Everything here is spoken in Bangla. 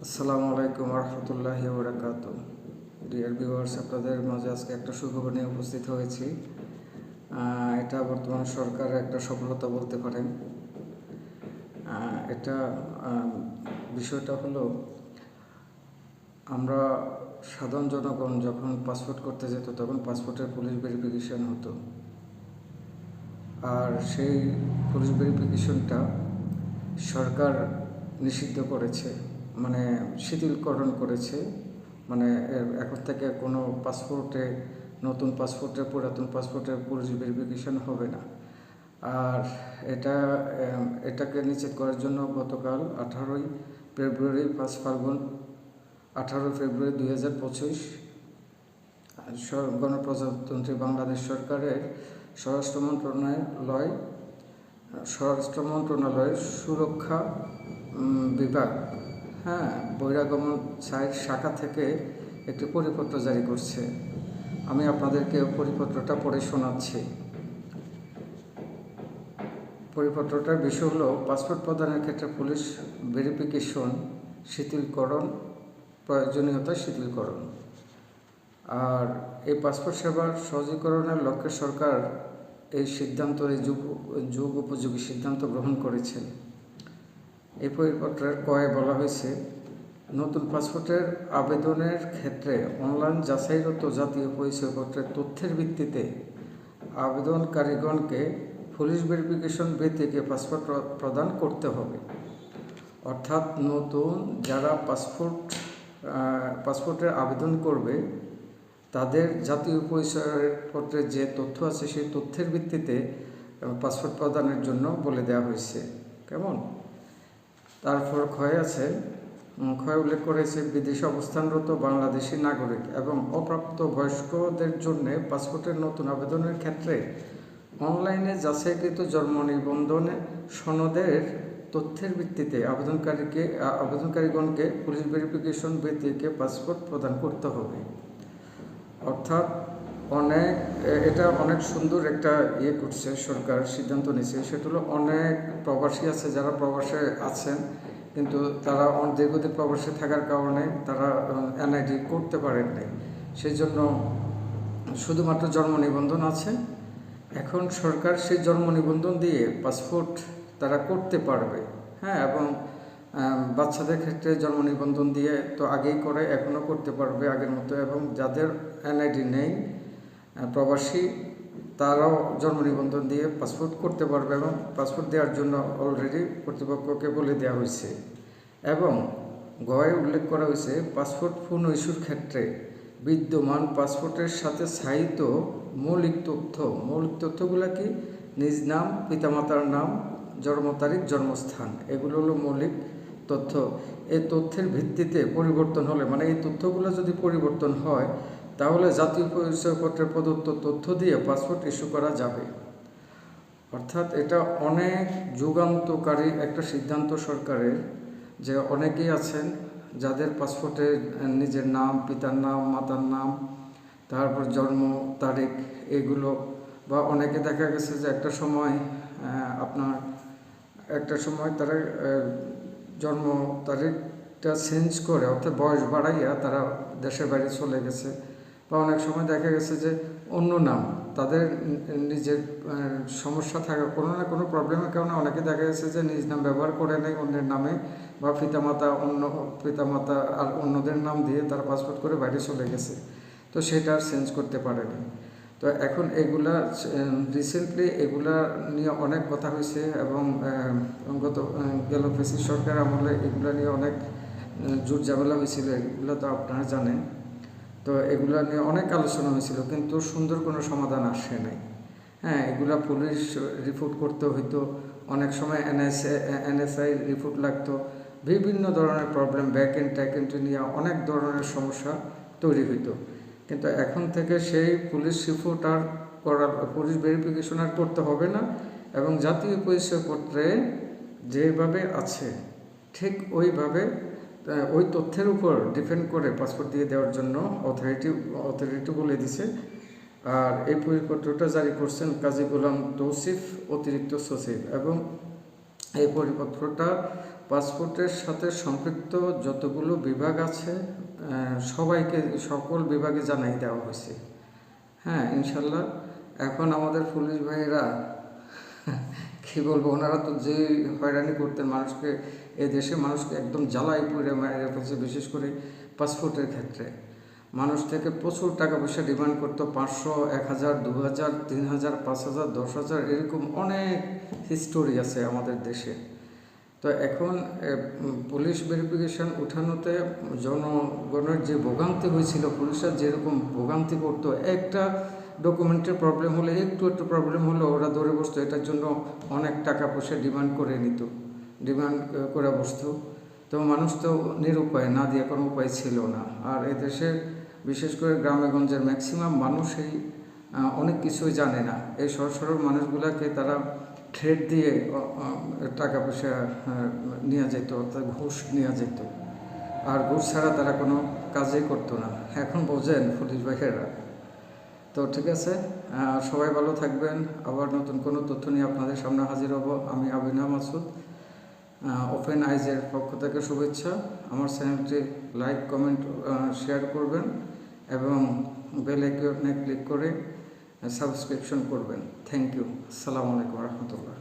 আসসালামু আলাইকুম রহমতুল্লাহি ওবরাকাতুহ। ডিয়ার ভিউয়ার্স, আপনাদের মাঝে আজকে একটা সুখবর নিয়ে উপস্থিত হয়েছি। এটা বর্তমান সরকারের একটা সফলতা বলতে পারেন। এটা বিষয়টা হলো, আমরা সাধারণ জনগণ যখন পাসপোর্ট করতে যেত তখন পাসপোর্টের পুলিশ ভেরিফিকেশন হতো, আর সেই পুলিশ ভেরিফিকেশনটা সরকার নিষিদ্ধ করেছে, মানে শিথিলকরণ করেছে। মানে এখন থেকে কোনো পাসপোর্টে, নতুন পাসপোর্টে, পুরাতন পাসপোর্টে পুলিশ ভেরিফিকেশন হবে না। আর এটাকে নিশ্চিত করার জন্য গতকাল 18ই ফেব্রুয়ারি 5 ফাল্গুন 18 ফেব্রুয়ারি 2025 গণপ্রজাতন্ত্রী বাংলাদেশ সরকারের স্বরাষ্ট্র মন্ত্রণালয়ের সুরক্ষা বিভাগ বহিরাগমন শাখা থেকে একটি পরিপত্র জারি করছে। আমি আপনাদেরকে পরিপত্রটা পড়ে শোনাচ্ছি। পরিপত্রটার বিষয় হলো, পাসপোর্ট প্রদানের ক্ষেত্রে পুলিশ ভেরিফিকেশন শিথিলকরণ, প্রয়োজনীয়তা শিথিলকরণ। আর এই পাসপোর্ট সেবার সহজীকরণের লক্ষ্যে সরকার এই যুগ উপযোগী সিদ্ধান্ত গ্রহণ করেছেন। এই পরিপত্রের কয়ে বলা হয়েছে, নতুন পাসপোর্টের আবেদনের ক্ষেত্রে অনলাইন যাচাইরত জাতীয় পরিচয়পত্রের তথ্যের ভিত্তিতে আবেদনকারীগণকে পুলিশ ভেরিফিকেশন ব্যতিকে পাসপোর্ট প্রদান করতে হবে। অর্থাৎ নতুন যারা পাসপোর্টের আবেদন করবে তাদের জাতীয় পরিচয়পত্রের যে তথ্য আছে সেই তথ্যের ভিত্তিতে পাসপোর্ট প্রদানের জন্য বলে দেওয়া হয়েছে। কেমন? তারপর ক্ষয় উল্লেখ করেছে, বিদেশে অবস্থানরত বাংলাদেশি নাগরিক এবং অপ্রাপ্ত বয়স্কদের জন্য পাসপোর্টের নতুন আবেদনের ক্ষেত্রে অনলাইনে যাচাইকৃত জন্ম নিবন্ধন সনদের তথ্যের ভিত্তিতে আবেদনকারীগণকে পুলিশ ভেরিফিকেশন ব্যতিকে পাসপোর্ট প্রদান করতে হবে। অর্থাৎ এটা অনেক সুন্দর একটা করছে, সরকার সিদ্ধান্ত নিয়েছে। সেটা হলো, অনেক প্রবাসী আছে যারা প্রবাসে আছেন, কিন্তু তারা দীর্ঘদিন প্রবাসে থাকার কারণে তারা এনআইডি করতে পারেন নাই। সেই জন্য শুধুমাত্র জন্ম নিবন্ধন আছে। এখন সরকার সেই জন্ম নিবন্ধন দিয়ে পাসপোর্ট তারা করতে পারবে। এবং বাচ্চাদের ক্ষেত্রে জন্ম নিবন্ধন দিয়ে তো আগেই করে, এখনও করতে পারবে আগের মতো। এবং যাদের এনআইডি নেই, প্রবাসী, তারাও জন্ম নিবন্ধন দিয়ে পাসপোর্ট করতে পারবে। এবং পাসপোর্ট দেওয়ার জন্য অলরেডি কর্তৃপক্ষকে বলে দেওয়া হয়েছে। এবং গয়ে উল্লেখ করা হয়েছে, পাসপোর্ট পুনঃ ইস্যুর ক্ষেত্রে বিদ্যমান পাসপোর্টের সাথে সাহিত্য মৌলিক তথ্যগুলো কি? নিজ নাম, পিতামাতার নাম, জন্ম তারিখ, জন্মস্থান, এগুলো হলো মৌলিক তথ্য। এই তথ্যের ভিত্তিতে পরিবর্তন হলে, মানে এই তথ্যগুলো যদি পরিবর্তন হয়, তাহলে জাতীয় পরিচয়পত্রের প্রদত্ত তথ্য দিয়ে পাসপোর্ট ইস্যু করা যাবে। অর্থাৎ এটা অনেক যুগান্তকারী একটা সিদ্ধান্ত সরকারের, যে অনেকেই আছেন যাদের পাসপোর্টে নিজের নাম, পিতার নাম, মাতার নাম, তারপর জন্ম তারিখ, এগুলো, বা অনেকে দেখা গেছে যে একটা সময় তারা জন্ম তারিখটা চেঞ্জ করে, অর্থাৎ বয়স বাড়াইয়া তারা দেশের বাইরে চলে গেছে। বা অনেক সময় দেখা গেছে যে অন্য নাম, তাদের নিজের সমস্যা থাকা, কোনো না কোনো প্রবলেমের কারণে অনেকে দেখা গেছে যে নিজ নাম ব্যবহার করে নেয় অন্যের নামে, বা পিতামাতা আর অন্যদের নাম দিয়ে তারা পাসপোর্ট করে বাইরে চলে গেছে, তো সেটা আর চেঞ্জ করতে পারেনি। তো এখন রিসেন্টলি এগুলা নিয়ে অনেক কথা হয়েছে। এবং গেল ফেসিস সরকার আমলে এগুলা নিয়ে অনেক জোর ঝামেলা হয়েছিল, এগুলো তো আপনারা জানেন। তো এগুলা নিয়ে অনেক আলোচনা হয়েছিল, কিন্তু সুন্দর কোনো সমাধান আসে নাই। এগুলা পুলিশ রিপোর্ট করতে হইতো, অনেক সময় এনএসআই রিপোর্ট লাগতো, বিভিন্ন ধরনের প্রবলেম, ব্যাক এন্ড নিয়ে অনেক ধরনের সমস্যা তৈরি হইতো। কিন্তু এখন থেকে সেই পুলিশ রিপোর্ট আর পুলিশ ভেরিফিকেশন আর করতে হবে না। এবং জাতীয় পরিচয়পত্রে যেভাবে আছে ঠিক ওইভাবে, ওই তথ্যের উপর ডিপেন্ড করে পাসপোর্ট দিয়ে দেওয়ার জন্য অথরিটি বলে দিছে। আর এই পরিপত্রটা জারি করছেন কাজী গোলাম তৌসিফ, অতিরিক্ত সচিব। এবং এই পরিপত্রটা পাসপোর্টের সাথে সম্পৃক্ত যতগুলো বিভাগ আছে সবাইকে সকল বিভাগে জানাই দেওয়া হয়েছে। হ্যাঁ, ইনশাল্লাহ। এখন আমাদের পুলিশ ভাইয়েরা কী বলবো, ওনারা তো যে হয়রানি করতেন মানুষকে, এ দেশে মানুষকে একদম জ্বালাই পুড়ে মেরে ফেলছে। বিশেষ করে পাসপোর্টের ক্ষেত্রে মানুষ থেকে প্রচুর টাকা পয়সা ডিমান্ড করতো, 500, 1000, 2000, 3000, 5000, 10,000, এরকম অনেক হিস্টোরি আছে আমাদের দেশে। তো এখন পুলিশ ভেরিফিকেশন উঠানোতে জনগণের যে ভোগান্তি হয়েছিল, পুলিশরা যেরকম ভোগান্তি করতো, একটা ডকুমেন্টের প্রবলেম হলে, একটু প্রবলেম হলে ওরা ধরে বসতো, এটার জন্য অনেক টাকা পয়সা ডিমান্ড করে বসতো। তো মানুষ তো নিরুপায়, না দিয়ে কোনো উপায় ছিল না। আর এদেশে বিশেষ করে গ্রামে গঞ্জের ম্যাক্সিমাম মানুষই অনেক কিছুই জানে না। এই সহজ সরল মানুষগুলোকে তারা থ্রেড দিয়ে টাকা পয়সা নেওয়া যেত, অর্থাৎ ঘুষ নেওয়া যেত। আর ঘুষ ছাড়া তারা কোনো কাজই করতো না। এখন বোঝেন পুলিশ ভাইয়েরা। তো ঠিক আছে, সবাই ভালো থাকবেন। আবার নতুন কোনো তথ্য নিয়ে আপনাদের সামনে হাজির হব। আমি আবিনা মাসুদ, ওপেন আইজের পক্ষ থেকে শুভেচ্ছা। আমার চ্যানেলটি লাইক, কমেন্ট, শেয়ার করবেন এবং বেল আইকনে ক্লিক করে সাবস্ক্রিপশন করবেন। Thank you. আসসালামু আলাইকুম রহমতুল্লাহ।